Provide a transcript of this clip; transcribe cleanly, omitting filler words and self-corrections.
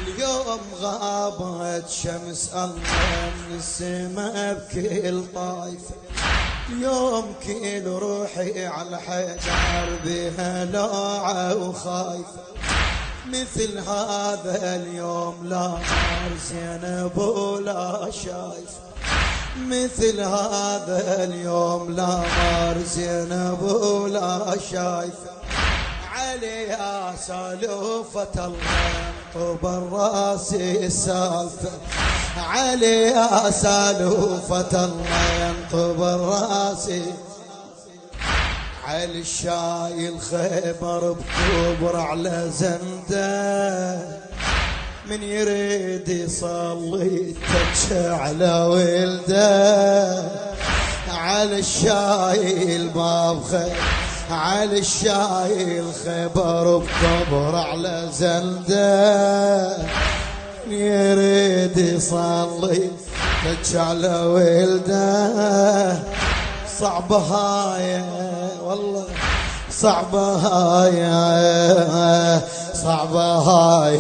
اليوم غابت شمس الله من السماء بكل طايفة، اليوم كل روحي على حجر بها لوعة وخايفة. مثل هذا اليوم لا نار زينب ولا شايفة، مثل هذا اليوم لا نار زينب ولا شايفة. علي يا سالوفة الله طوب الراس السالفة، علي يا سالوفة الله ينطب الراس. علي الشايل خيبر بكبر على زنده، من يريد يصلي تتش على ولده. علي الشايل باب خيبر، علي الشايل خيبر بكبر على زنده، يريد يصلي تتش على ولده. صعبة هاي والله، صعبة هاي، صعبة هاي.